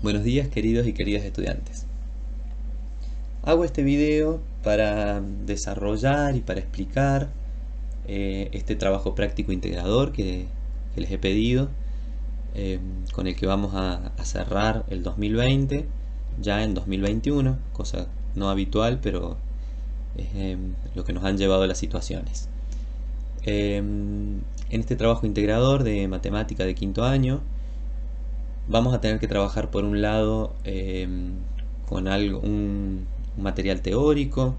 Buenos días, queridos y queridas estudiantes. Hago este video para desarrollar y para explicar este trabajo práctico integrador que les he pedido, con el que vamos a cerrar el 2020 ya en 2021, cosa no habitual, pero es lo que nos han llevado a las situaciones. En este trabajo integrador de matemática de quinto año vamos a tener que trabajar por un lado con un material teórico,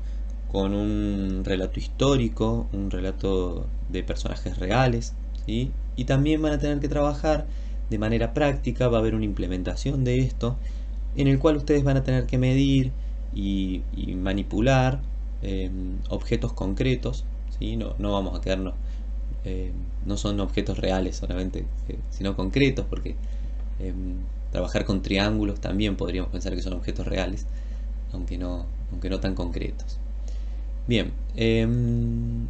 con un relato histórico, un relato de personajes reales, ¿sí? Y también van a tener que trabajar de manera práctica, va a haber una implementación de esto, en el cual ustedes van a tener que medir y manipular objetos concretos, ¿sí? No vamos a quedarnos, no son objetos reales solamente, sino concretos, porque trabajar con triángulos también podríamos pensar que son objetos reales, aunque no tan concretos. Bien,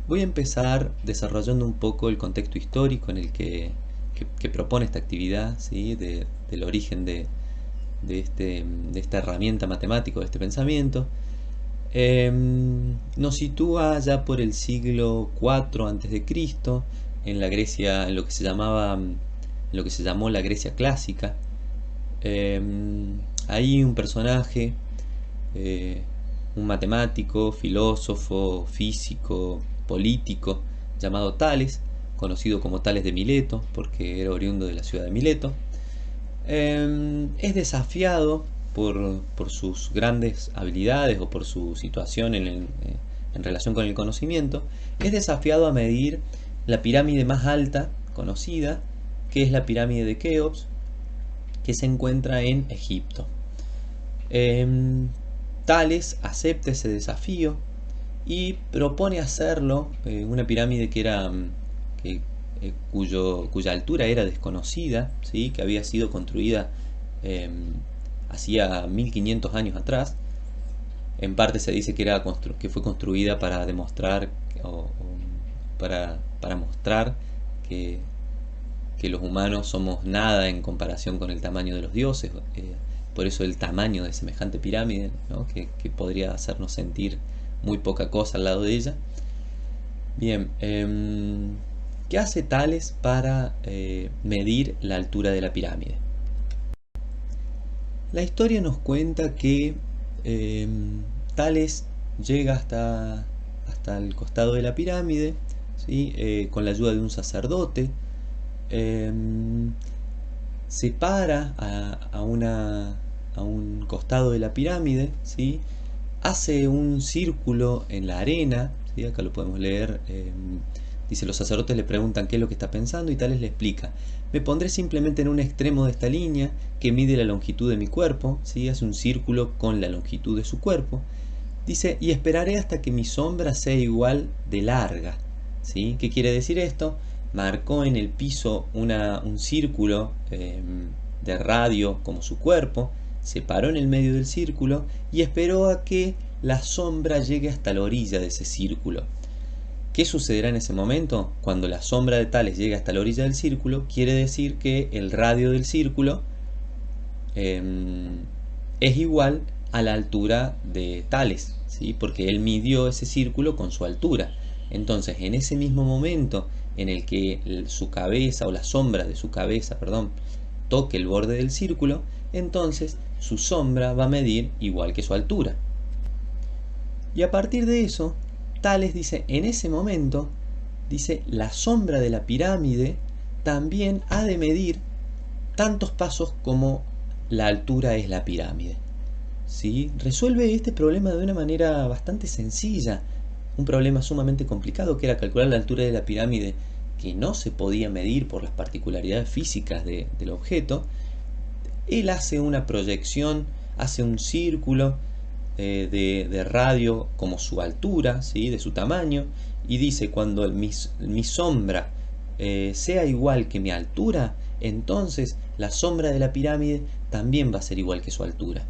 voy a empezar desarrollando un poco el contexto histórico en el que propone esta actividad, ¿sí? Del origen de esta herramienta matemática, de este pensamiento. Nos sitúa ya por el siglo IV a.C. en la Grecia, en lo que se llamó la Grecia clásica. Hay un personaje, un matemático, filósofo, físico, político, llamado Tales, conocido como Tales de Mileto, porque era oriundo de la ciudad de Mileto. Es desafiado por sus grandes habilidades o por su situación en relación con el conocimiento. Es desafiado a medir la pirámide más alta conocida, que es la pirámide de Keops, que se encuentra en Egipto. Tales acepta ese desafío y propone hacerlo, una pirámide cuya altura era desconocida, ¿sí? Que había sido construida hacía 1500 años atrás. En parte se dice que fue construida para demostrar para mostrar que los humanos somos nada en comparación con el tamaño de los dioses. Por eso el tamaño de semejante pirámide, ¿no? que podría hacernos sentir muy poca cosa al lado de ella. Bien, ¿qué hace Tales para medir la altura de la pirámide? La historia nos cuenta que Tales llega hasta el costado de la pirámide, ¿sí? Con la ayuda de un sacerdote. Se para a un costado de la pirámide, ¿sí? Hace un círculo en la arena, ¿sí? Acá lo podemos leer. Dice: los sacerdotes le preguntan qué es lo que está pensando y Tales le explica: me pondré simplemente en un extremo de esta línea que mide la longitud de mi cuerpo, ¿sí? Hace un círculo con la longitud de su cuerpo. Dice: y esperaré hasta que mi sombra sea igual de larga, ¿sí? ¿Qué quiere decir esto? Marcó en el piso un círculo de radio como su cuerpo, se paró en el medio del círculo y esperó a que la sombra llegue hasta la orilla de ese círculo. ¿Qué sucederá en ese momento? Cuando la sombra de Tales llegue hasta la orilla del círculo, quiere decir que el radio del círculo es igual a la altura de Tales, ¿sí? Porque él midió ese círculo con su altura. Entonces, en ese mismo momento en el que su cabeza, o la sombra de su cabeza, perdón, toque el borde del círculo, entonces su sombra va a medir igual que su altura. Y a partir de eso, Tales dice: en ese momento, dice, la sombra de la pirámide también ha de medir tantos pasos como la altura es la pirámide, ¿sí? Resuelve este problema de una manera bastante sencilla, un problema sumamente complicado que era calcular la altura de la pirámide, que no se podía medir por las particularidades físicas del objeto. Él hace una proyección, hace un círculo de radio como su altura, ¿sí? De su tamaño, y dice: cuando mi sombra sea igual que mi altura, entonces la sombra de la pirámide también va a ser igual que su altura.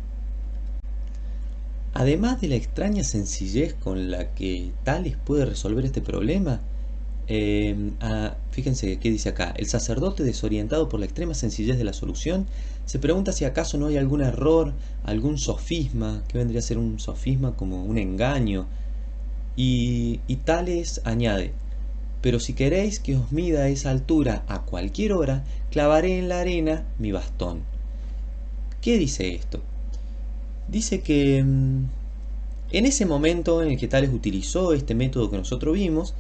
Además de la extraña sencillez con la que Tales puede resolver este problema, Fíjense qué dice acá. El sacerdote, desorientado por la extrema sencillez de la solución, se pregunta si acaso no hay algún error, algún sofisma. ¿Qué vendría a ser un sofisma? Como un engaño. Y Tales añade: pero si queréis que os mida esa altura a cualquier hora, clavaré en la arena mi bastón. ¿Qué dice esto? Dice que en ese momento en el que Tales utilizó este método que nosotros vimos,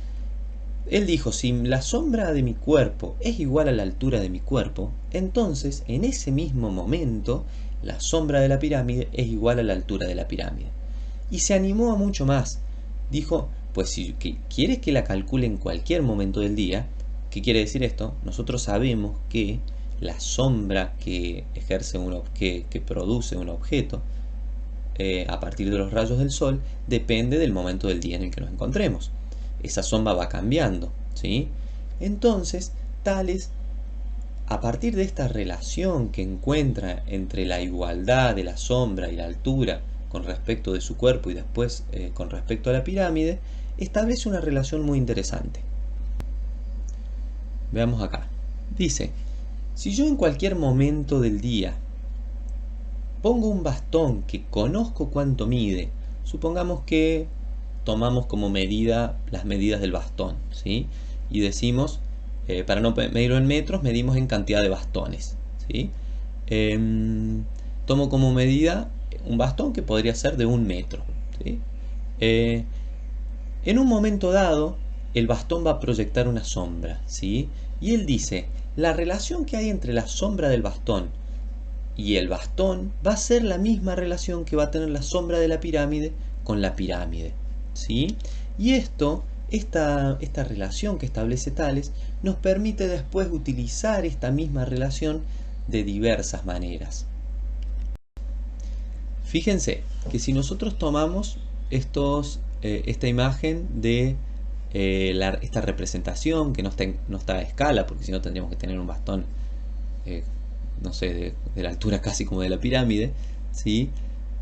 él dijo: si la sombra de mi cuerpo es igual a la altura de mi cuerpo, entonces en ese mismo momento la sombra de la pirámide es igual a la altura de la pirámide. Y se animó a mucho más. Dijo: pues si quieres que la calcule en cualquier momento del día, ¿qué quiere decir esto? Nosotros sabemos que la sombra que ejerce que produce un objeto a partir de los rayos del sol depende del momento del día en el que nos encontremos. Esa sombra va cambiando, ¿sí? Entonces, Tales, a partir de esta relación que encuentra entre la igualdad de la sombra y la altura con respecto de su cuerpo y después con respecto a la pirámide, establece una relación muy interesante. Veamos acá. Dice: si yo en cualquier momento del día pongo un bastón que conozco cuánto mide, supongamos que tomamos como medida las medidas del bastón, ¿sí? Y decimos, para no medirlo en metros, medimos en cantidad de bastones, ¿sí? Tomo como medida un bastón que podría ser de 1 metro, ¿sí? En un momento dado, el bastón va a proyectar una sombra, ¿sí? Y él dice: la relación que hay entre la sombra del bastón y el bastón va a ser la misma relación que va a tener la sombra de la pirámide con la pirámide, ¿sí? Y esta relación que establece Tales nos permite después utilizar esta misma relación de diversas maneras. Fíjense que si nosotros tomamos esta imagen de esta representación que no está a escala, porque si no tendríamos que tener un bastón no sé, de la altura casi como de la pirámide, ¿sí?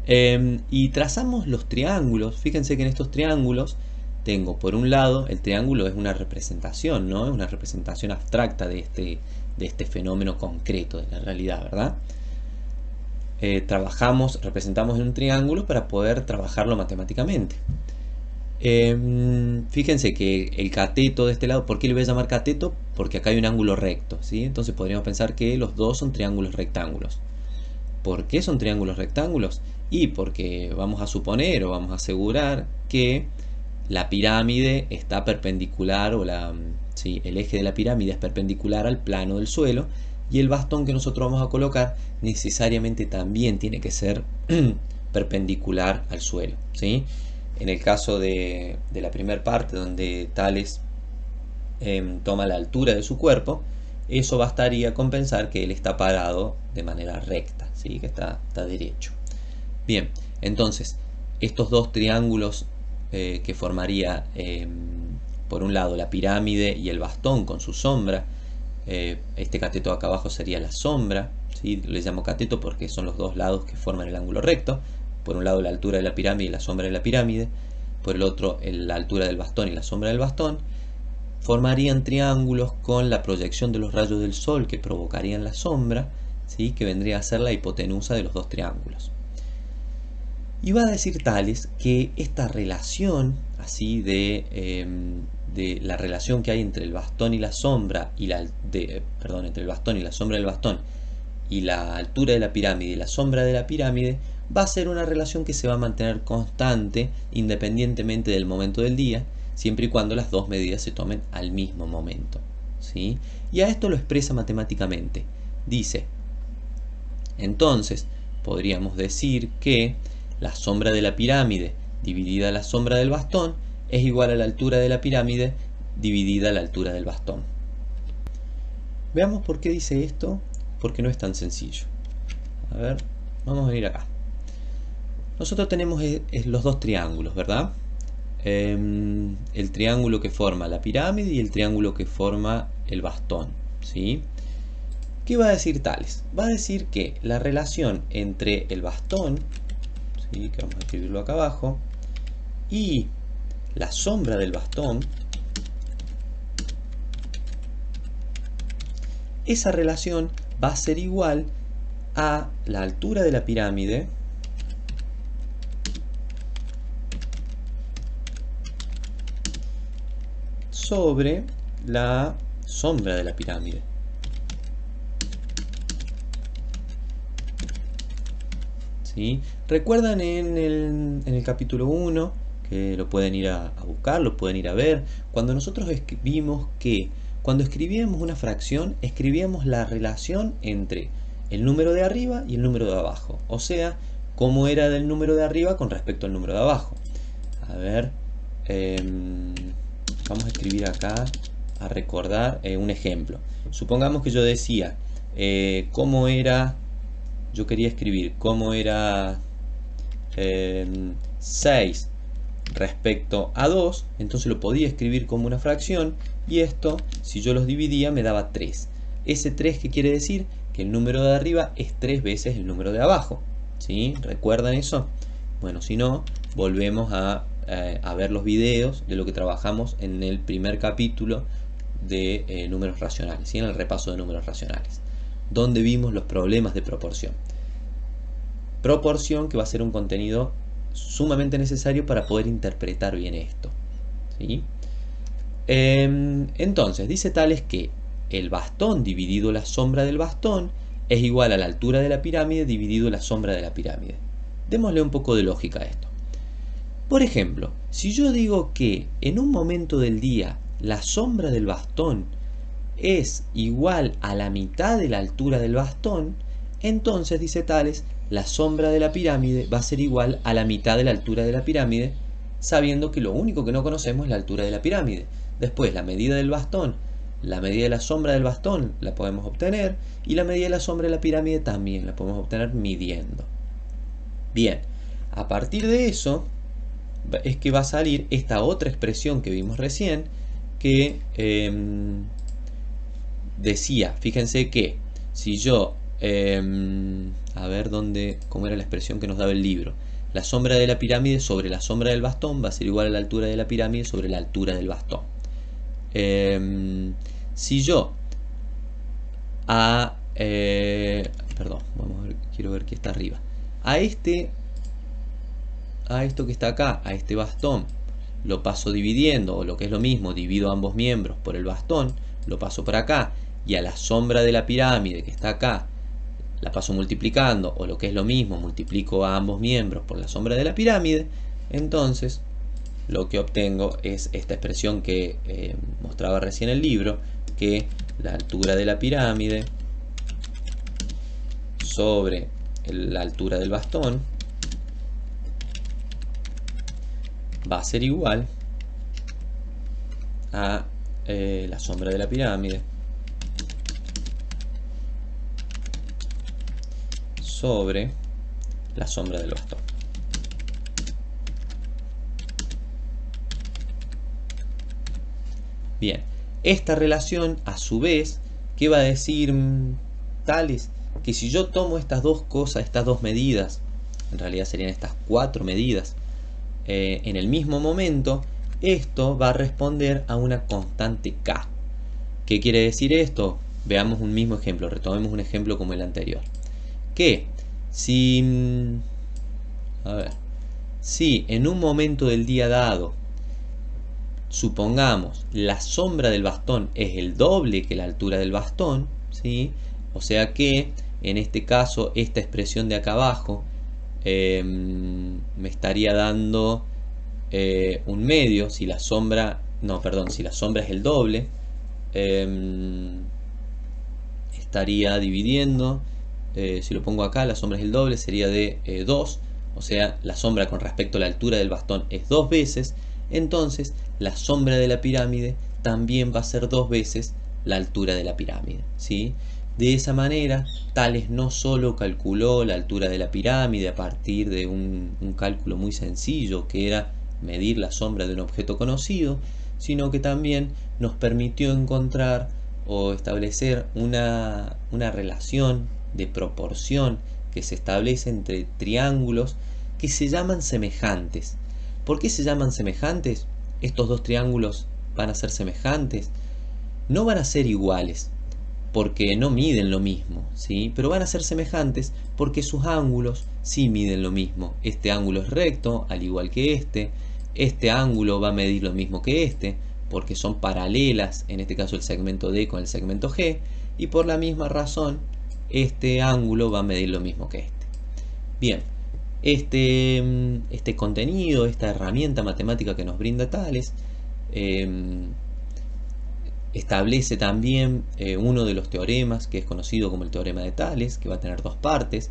Y trazamos los triángulos. Fíjense que en estos triángulos tengo, por un lado, el triángulo es una representación, ¿no? Es una representación abstracta de este fenómeno concreto de la realidad, ¿verdad? Representamos en un triángulo para poder trabajarlo matemáticamente. Fíjense que el cateto de este lado, ¿por qué le voy a llamar cateto? Porque acá hay un ángulo recto, ¿sí? Entonces podríamos pensar que los dos son triángulos rectángulos. ¿Por qué son triángulos rectángulos? Y porque vamos a suponer o vamos a asegurar que la pirámide está perpendicular, o el eje de la pirámide es perpendicular al plano del suelo, y el bastón que nosotros vamos a colocar necesariamente también tiene que ser perpendicular al suelo, ¿sí? En el caso de la primera parte, donde Tales toma la altura de su cuerpo, eso bastaría con pensar que él está parado de manera recta, ¿sí? Que está derecho. Bien, entonces, estos dos triángulos que formaría, por un lado, la pirámide y el bastón con su sombra, este cateto acá abajo sería la sombra, ¿sí? Le llamo cateto porque son los dos lados que forman el ángulo recto. Por un lado la altura de la pirámide y la sombra de la pirámide, por el otro la altura del bastón y la sombra del bastón, formarían triángulos con la proyección de los rayos del sol que provocarían la sombra, ¿sí? Que vendría a ser la hipotenusa de los dos triángulos. Y va a decir Tales que esta relación, así de la relación que hay entre el bastón y la sombra, entre el bastón y la sombra del bastón, y la altura de la pirámide y la sombra de la pirámide, va a ser una relación que se va a mantener constante independientemente del momento del día, siempre y cuando las dos medidas se tomen al mismo momento, ¿sí? Y a esto lo expresa matemáticamente. Dice: entonces podríamos decir que la sombra de la pirámide dividida la sombra del bastón es igual a la altura de la pirámide dividida la altura del bastón. Veamos por qué dice esto, porque no es tan sencillo. A ver, vamos a venir acá. Nosotros tenemos los dos triángulos, ¿verdad? El triángulo que forma la pirámide y el triángulo que forma el bastón, ¿sí? ¿Qué va a decir Tales? Va a decir que la relación entre el bastón, ¿sí? Que vamos a escribirlo acá abajo, y la sombra del bastón esa relación va a ser igual a la altura de la pirámide sobre la sombra de la pirámide. ¿Sí? ¿Recuerdan en el capítulo 1, que lo pueden ir a buscar, lo pueden ir a ver, cuando nosotros vimos que cuando escribíamos una fracción, escribíamos la relación entre el número de arriba y el número de abajo? O sea, cómo era del número de arriba con respecto al número de abajo. A ver, vamos a escribir acá, a recordar un ejemplo. Supongamos que yo decía, cómo era, yo quería escribir cómo era 6 respecto a 2, entonces lo podía escribir como una fracción, y esto, si yo los dividía, me daba 3. Ese 3, ¿qué quiere decir? Que el número de arriba es 3 veces el número de abajo. ¿Sí? ¿Recuerdan eso? Bueno, si no, volvemos a ver los videos de lo que trabajamos en el primer capítulo de números racionales, ¿sí? En el repaso de números racionales, donde vimos los problemas de proporción. Proporción que va a ser un contenido sumamente necesario para poder interpretar bien esto, ¿sí? Entonces, dice Tales que el bastón dividido la sombra del bastón es igual a la altura de la pirámide dividido la sombra de la pirámide. Démosle un poco de lógica a esto. Por ejemplo, si yo digo que en un momento del día la sombra del bastón es igual a la mitad de la altura del bastón, entonces, dice Tales, la sombra de la pirámide va a ser igual a la mitad de la altura de la pirámide, sabiendo que lo único que no conocemos es la altura de la pirámide. Después, la medida del bastón, la medida de la sombra del bastón la podemos obtener, y la medida de la sombra de la pirámide también la podemos obtener midiendo. Bien, a partir de eso es que va a salir esta otra expresión que vimos recién, que decía, fíjense que si yo, a ver cómo era la expresión que nos daba el libro, la sombra de la pirámide sobre la sombra del bastón va a ser igual a la altura de la pirámide sobre la altura del bastón. Si yo perdón, vamos a ver, quiero ver qué está arriba, a esto que está acá, a este bastón, lo paso dividiendo, o lo que es lo mismo, divido ambos miembros por el bastón, lo paso por acá, y a la sombra de la pirámide que está acá, la paso multiplicando, o lo que es lo mismo, multiplico a ambos miembros por la sombra de la pirámide, entonces lo que obtengo es esta expresión que mostraba recién el libro, que la altura de la pirámide sobre la altura del bastón va a ser igual a la sombra de la pirámide sobre la sombra del bastón. Bien, esta relación a su vez, ¿qué va a decir Tales? Que si yo tomo estas dos cosas, estas dos medidas, en realidad serían estas 4 medidas, en el mismo momento, esto va a responder a una constante K. ¿Qué quiere decir esto? Veamos un mismo ejemplo, retomemos un ejemplo como el anterior. Que si en un momento del día dado, supongamos, la sombra del bastón es el doble que la altura del bastón, ¿sí? O sea que, en este caso, esta expresión de acá abajo me estaría dando un medio, si la sombra, si la sombra es el doble, estaría dividiendo, si lo pongo acá, la sombra es el doble, sería de 2, o sea, la sombra con respecto a la altura del bastón es 2 veces, entonces la sombra de la pirámide también va a ser 2 veces la altura de la pirámide, ¿sí? De esa manera, Tales no solo calculó la altura de la pirámide a partir de un cálculo muy sencillo, que era medir la sombra de un objeto conocido, sino que también nos permitió encontrar o establecer una relación de proporción que se establece entre triángulos que se llaman semejantes. ¿Por qué se llaman semejantes? Estos dos triángulos van a ser semejantes, no van a ser iguales. porque no miden lo mismo, ¿sí? Pero van a ser semejantes porque sus ángulos sí miden lo mismo. Este ángulo es recto, al igual que este ángulo va a medir lo mismo que este, porque son paralelas, en este caso el segmento D con el segmento G, y por la misma razón este ángulo va a medir lo mismo que este. Bien, este contenido, esta herramienta matemática que nos brinda Tales, establece también uno de los teoremas que es conocido como el teorema de Tales, que va a tener dos partes.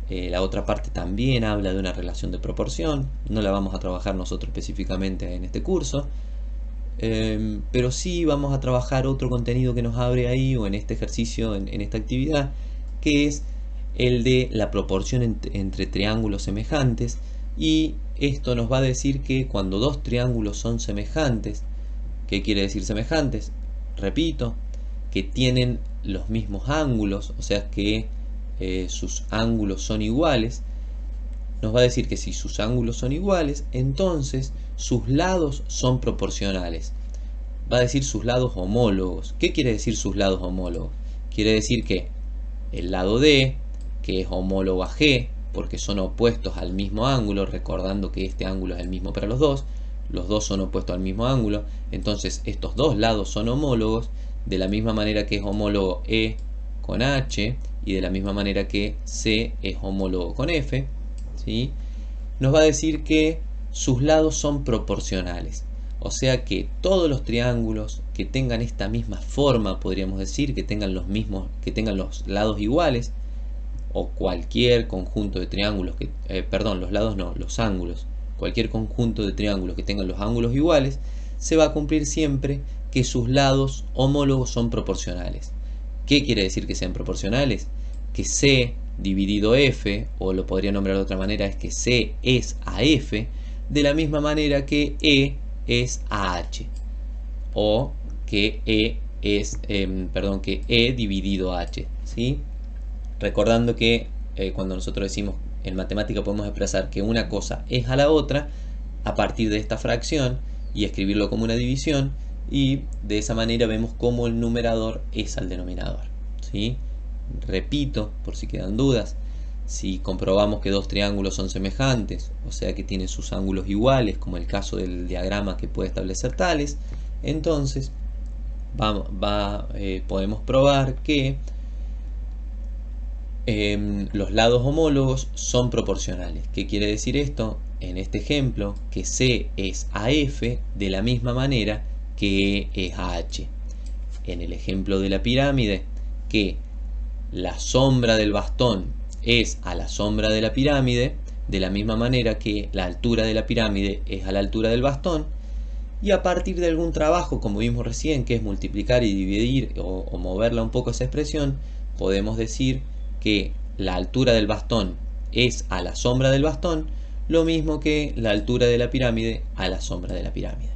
La otra parte también habla de una relación de proporción, no la vamos a trabajar nosotros específicamente en este curso, pero sí vamos a trabajar otro contenido que nos abre ahí, o en este ejercicio, en esta actividad, que es el de la proporción entre triángulos semejantes. Y esto nos va a decir que cuando dos triángulos son semejantes, ¿qué quiere decir semejantes? Repito, que tienen los mismos ángulos, o sea que sus ángulos son iguales. Nos va a decir que si sus ángulos son iguales, entonces sus lados son proporcionales. Va a decir sus lados homólogos. ¿Qué quiere decir sus lados homólogos? Quiere decir que el lado D, que es homólogo a G, porque son opuestos al mismo ángulo, recordando que este ángulo es el mismo para los dos son opuestos al mismo ángulo, entonces estos dos lados son homólogos, de la misma manera que es homólogo E con H, y de la misma manera que C es homólogo con F, ¿sí? Nos va a decir que sus lados son proporcionales, o sea que todos los triángulos que tengan esta misma forma, podríamos decir, que tengan los lados iguales, o cualquier conjunto de triángulos los ángulos, cualquier conjunto de triángulos que tengan los ángulos iguales, se va a cumplir siempre que sus lados homólogos son proporcionales. ¿Qué quiere decir que sean proporcionales? Que C dividido F, o lo podría nombrar de otra manera, es que C es a F, de la misma manera que E es a H, o que que E dividido H, ¿sí? Recordando que cuando nosotros decimos en matemática podemos expresar que una cosa es a la otra a partir de esta fracción y escribirlo como una división, y de esa manera vemos cómo el numerador es al denominador, ¿sí? Repito, por si quedan dudas, si comprobamos que dos triángulos son semejantes, o sea que tienen sus ángulos iguales, como el caso del diagrama que puede establecer Tales, entonces podemos probar que los lados homólogos son proporcionales. ¿Qué quiere decir esto? En este ejemplo, que C es a F de la misma manera que E es a H. En el ejemplo de la pirámide, que la sombra del bastón es a la sombra de la pirámide, de la misma manera que la altura de la pirámide es a la altura del bastón, y a partir de algún trabajo, como vimos recién, que es multiplicar y dividir o moverla un poco esa expresión, podemos decir que la altura del bastón es a la sombra del bastón, lo mismo que la altura de la pirámide a la sombra de la pirámide.